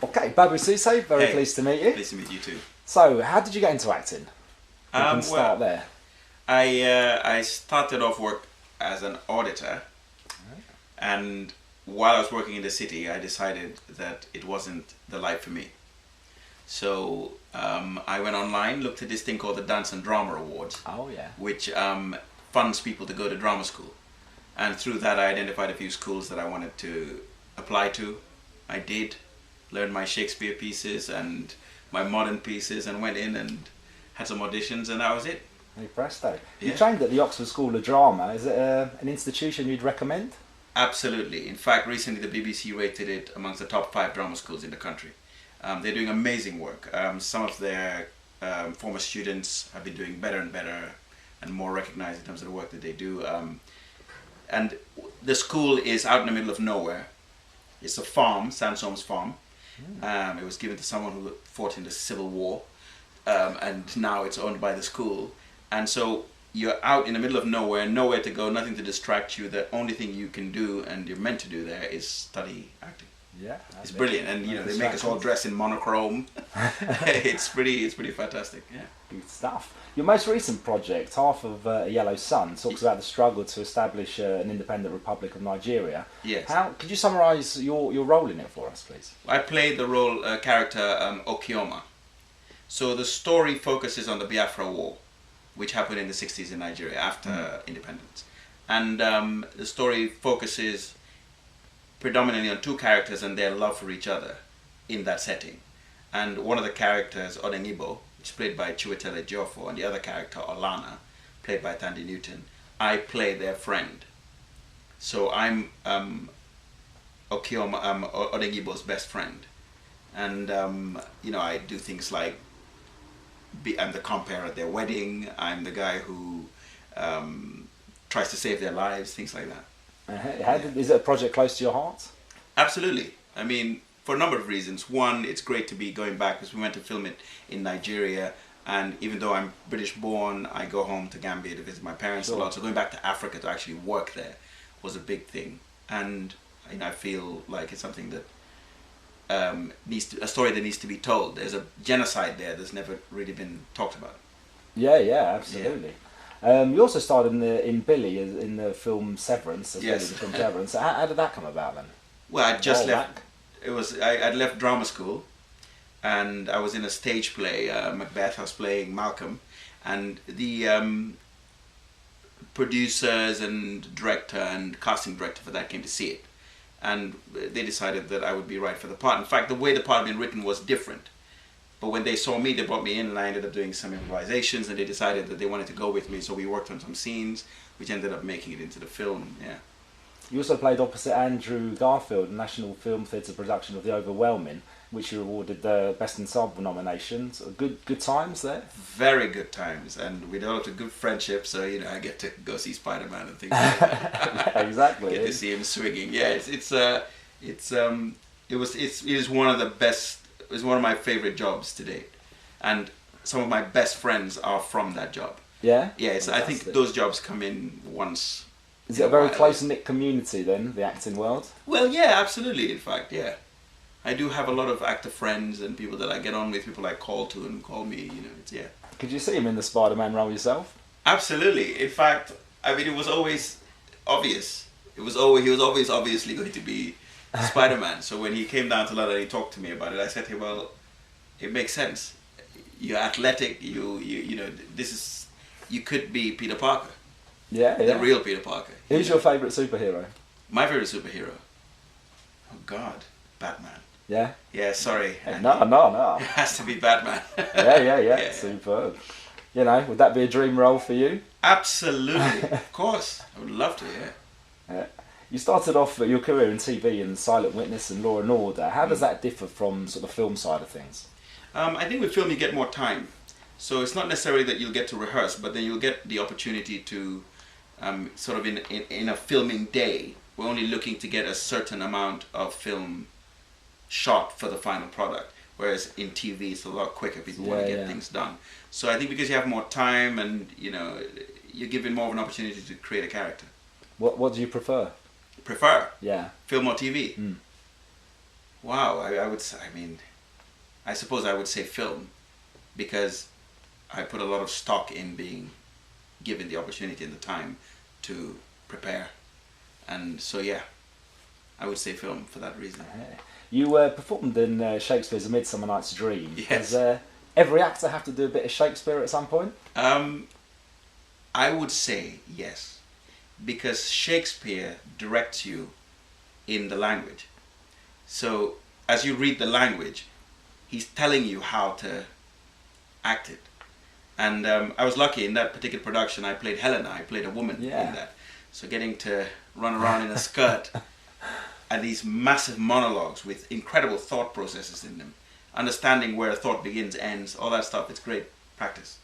Okay, Babou Ceesay, very Hey, pleased to meet you. pleased to meet you too. So, how did you get into acting? We can start Well, there. I started off work as an auditor, and while I was working in the city, I decided that it wasn't the life for me. So I went online, looked at this thing called the Dance and Drama Awards, Oh yeah. which funds people to go to drama school. And through that, I identified a few schools that I wanted to apply to. I did, learned my Shakespeare pieces and my modern pieces, and went in and had some auditions, and that was it. Hey, presto. You Yeah. trained at the Oxford School of Drama. Is it an institution you'd recommend? Absolutely. In fact, recently the BBC rated it amongst the top 5 drama schools in the country. They're doing amazing work. Some of their former students have been doing better and better and more recognized in terms of the work that they do. And the school is out in the middle of nowhere. It's a farm, Sansome's farm. It was given to someone who fought in the Civil War, and now it's owned by the school. And so you're out in the middle of nowhere, nowhere to go, nothing to distract you. The only thing you can do and you're meant to do there is study acting. Yeah. It's brilliant, and they make us all dress in monochrome. It's pretty fantastic. Yeah. Good stuff. Your most recent project, Half of A Yellow Sun, talks about the struggle to establish an independent Republic of Nigeria. Yes. How could you summarise your role in it for us, please? I played the role character Okioma. So the story focuses on the Biafra War, which happened in the 60s in Nigeria after independence. And the story focuses predominantly on 2 characters and their love for each other in that setting. And one of the characters, Odengibo, which is played by Chiwetel Ejiofor, and the other character, Olana, played by Tandy Newton, I play their friend. So I'm Odengibo's best friend. And, I do things like I'm the compere at their wedding. I'm the guy who tries to save their lives, things like that. Is it a project close to your heart? Absolutely. I mean, for a number of reasons. One, it's great to be going back because we went to film it in Nigeria. And even though I'm British born, I go home to Gambia to visit my parents a lot. So going back to Africa to actually work there was a big thing. And I feel like it's something that a story that needs to be told. There's a genocide there that's never really been talked about. Yeah, absolutely. You also starred in Billy in the film Severance. As Yes. Billy, the film Severance. How did that come about then? Well, I just Roll left. back. I'd left drama school, and I was in a stage play, Macbeth. I was playing Malcolm, and the producers and director and casting director for that came to see it, and they decided that I would be right for the part. In fact, the way the part had been written was different. But when they saw me, they brought me in, and I ended up doing some improvisations, and they decided that they wanted to go with me, so we worked on some scenes, which ended up making it into the film. Yeah. You also played opposite Andrew Garfield in National Film Theatre production of The Overwhelming, which you awarded the Best Ensemble nominations. Good times there. Very good times, and we developed a good friendship. So I get to go see Spider-Man and things like that. Yeah, exactly. Get to see him swinging. Yeah, it is one of the best. It's one of my favorite jobs to date, and some of my best friends are from that job. Yeah. Yeah, I think those jobs come in once. Is it a very close-knit community then, the acting world? Well, yeah, absolutely. In fact, yeah, I do have a lot of actor friends and people that I get on with, people I call to and call me. Yeah. Could you see him in the Spider-Man role yourself? Absolutely. In fact, I mean, it was always obvious. He was always obviously going to be Spider-Man. So when he came down to London and he talked to me about it, I said to him, well, it makes sense. You're athletic. You could be Peter Parker. Yeah. The real Peter Parker. Who's your favourite superhero? My favorite superhero? Oh God, Batman. Yeah? Yeah, sorry. No. It has to be Batman. Yeah. Superb. Would that be a dream role for you? Absolutely. Of course. I would love to, yeah. You started off your career in TV in Silent Witness and Law and Order. How does that differ from sort of the film side of things? I think with film you get more time. So it's not necessarily that you'll get to rehearse, but then you'll get the opportunity to sort of in a filming day, we're only looking to get a certain amount of film shot for the final product. Whereas in TV, it's a lot quicker. People want to get things done. So I think because you have more time and, you're given more of an opportunity to create a character. What do you prefer? Prefer? Yeah. Film or TV? Wow, I would say, I mean, I suppose I would say film, because I put a lot of stock in being given the opportunity and the time to prepare. And so, yeah, I would say film for that reason. You performed in Shakespeare's A Midsummer Night's Dream. Yes. Does every actor have to do a bit of Shakespeare at some point? I would say yes, because Shakespeare directs you in the language. So as you read the language, he's telling you how to act it. And I was lucky in that particular production. I played Helena. I played a woman in that. So getting to run around in a skirt and these massive monologues with incredible thought processes in them, understanding where a thought begins, ends, all that stuff. It's great practice.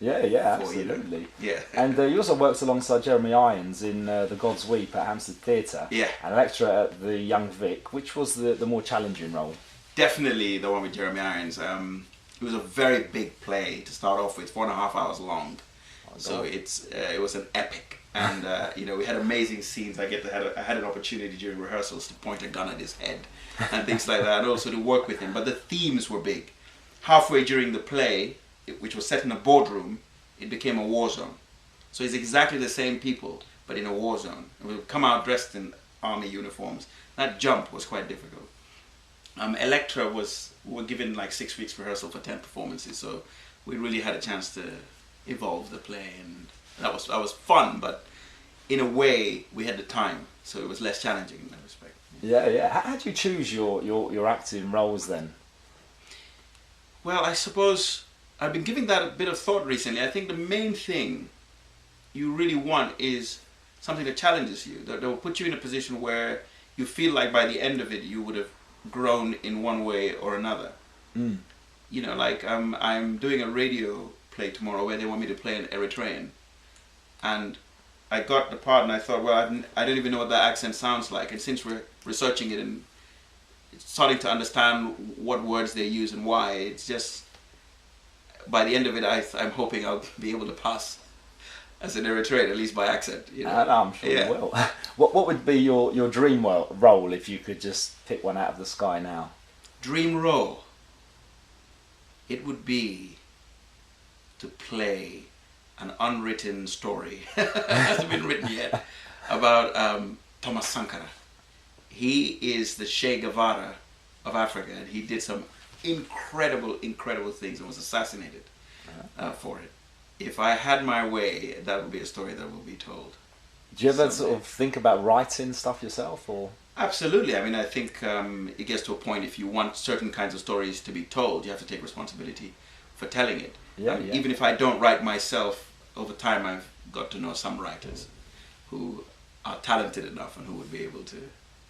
Yeah, absolutely. Yeah. And you also worked alongside Jeremy Irons in The God's Weep at Hampstead Theatre. Yeah. And a lecturer at the Young Vic. Which was the more challenging role? Definitely the one with Jeremy Irons. It was a very big play to start off with, 4.5 hours long. So it was an epic, and we had amazing scenes. I had an opportunity during rehearsals to point a gun at his head and things like that, and also to work with him. But the themes were big. Halfway during the play, which was set in a boardroom, it became a war zone. So it's exactly the same people, but in a war zone. And we would come out dressed in army uniforms. That jump was quite difficult. Electra were given like 6 weeks rehearsal for 10 performances, so we really had a chance to evolve the play, and that was fun. But in a way, we had the time, so it was less challenging in that respect. Yeah. How do you choose your acting roles then? Well, I suppose I've been giving that a bit of thought recently. I think the main thing you really want is something that challenges you, that will put you in a position where you feel like by the end of it you would have grown in one way or another. Like I'm doing a radio play tomorrow where they want me to play an Eritrean, and I got the part and I thought, well, I don't even know what that accent sounds like, and since we're researching it and starting to understand what words they use and why, it's just, by the end of it I'm hoping I'll be able to pass as an Eritrean, at least by accent. I'm sure you will. What would be your dream role if you could just pick one out of the sky now? Dream role? It would be to play an unwritten story, hasn't been written yet, about Thomas Sankara. He is the Che Guevara of Africa, and he did some incredible things and was assassinated for it. If I had my way, that would be a story that will be told. Do you ever sort of think about writing stuff yourself, or? Absolutely. I mean, I think it gets to a point, if you want certain kinds of stories to be told, you have to take responsibility for telling it. Even if I don't write myself, over time I've got to know some writers who are talented enough and who would be able to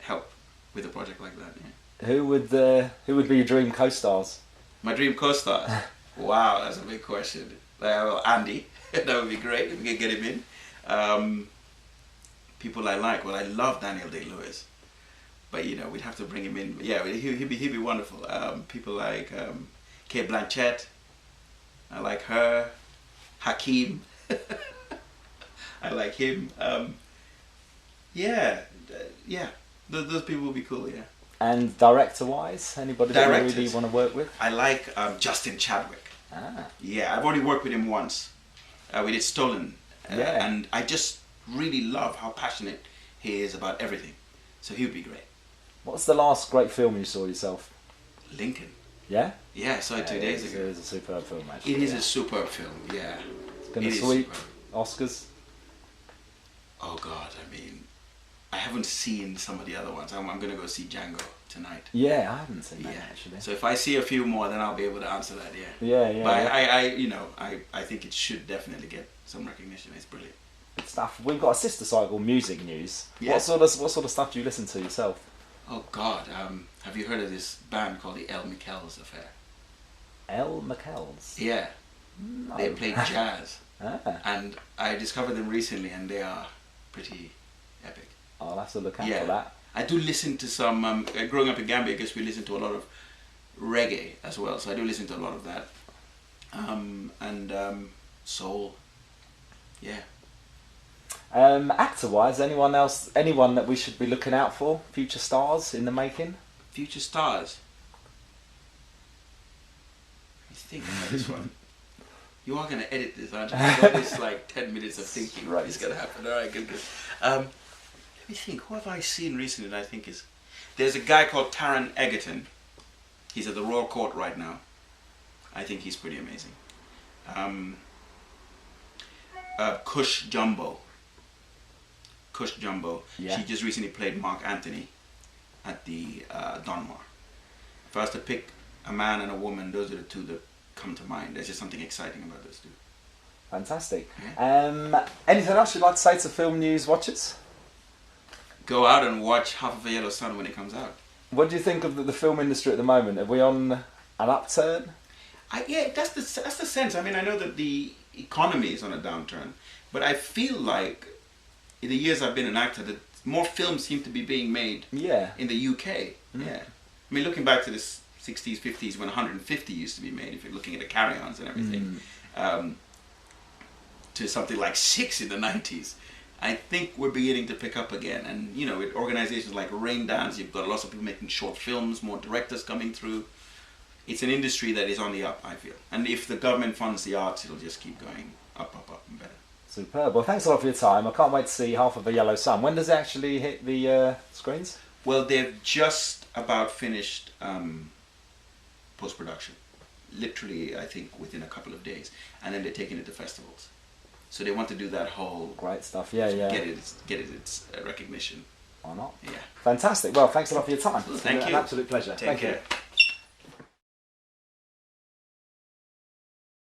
help with a project like that. Yeah. Who would be your dream co-stars? My dream co-stars? Wow, that's a big question. Well, Andy, that would be great if we could get him in. People I like, well, I love Daniel Day-Lewis, but we'd have to bring him in. Yeah, he'd be wonderful. People like Kate Blanchett, I like her. Hakeem, I like him. Those people would be cool. Yeah. And director-wise, anybody that you really want to work with? I like Justin Chadwick. Yeah, I've already worked with him once. We did Stolen, and I just really love how passionate he is about everything. So he would be great. What's the last great film you saw yourself? Lincoln. Yeah? Yeah, I saw it 2 days ago. It is a superb film, actually. It is a superb film, yeah. It's going to sweep Oscars? Oh God, I mean, I haven't seen some of the other ones. I'm going to go see Django tonight. Yeah, I haven't seen that, actually. So if I see a few more, then I'll be able to answer that, Yeah. But I think it should definitely get some recognition. It's brilliant. Good stuff. We've got a sister site called Music News. Yeah. What sort of stuff do you listen to yourself? Oh God, have you heard of this band called the El Michels Affair? El Michels? Yeah. No. They play jazz. And I discovered them recently, and they are pretty epic. I'll have to look out for that. I do listen to some, growing up in Gambia, I guess we listen to a lot of reggae as well, so I do listen to a lot of that. And soul. Yeah. Actor-wise, anyone that we should be looking out for? Future stars in the making? future stars. I think about this one. You are going to edit this, aren't you? All this like 10 minutes of thinking Right. is going to happen. All right, good. Let me think. Who have I seen recently that I think is... There's a guy called Taron Egerton. He's at the Royal Court right now. I think he's pretty amazing. Kush Jumbo. Yeah. She just recently played Mark Anthony at the Donmar. If I was to pick a man and a woman, those are the two that come to mind. There's just something exciting about those two. Fantastic. Yeah. Anything else you'd like to say to Film News watchers? Go out and watch Half of a Yellow Sun when it comes out. What do you think of the film industry at the moment? Are we on an upturn? Yeah, that's the sense. I mean, I know that the economy is on a downturn, but I feel like in the years I've been an actor, that more films seem to be being made in the UK. Yeah. I mean, looking back to the 60s, 50s, when 150 used to be made, if you're looking at the carry-ons and everything, to something like 6 in the 90s, I think we're beginning to pick up again. And, you know, with organizations like Rain Dance, you've got lots of people making short films, more directors coming through. It's an industry that is on the up, I feel. And if the government funds the arts, it'll just keep going up, and better. Superb. Well, thanks a lot for your time. I can't wait to see Half of a Yellow Sun. When does it actually hit the screens? Well, they've just about finished post-production. Literally, I think, within a couple of days. And then they're taking it to festivals. So they want to do that whole... Great stuff. Yeah. Get it its recognition. Why not? Yeah. Fantastic. Well, thanks a lot for your time. Thank It's been you. an absolute pleasure. Take care.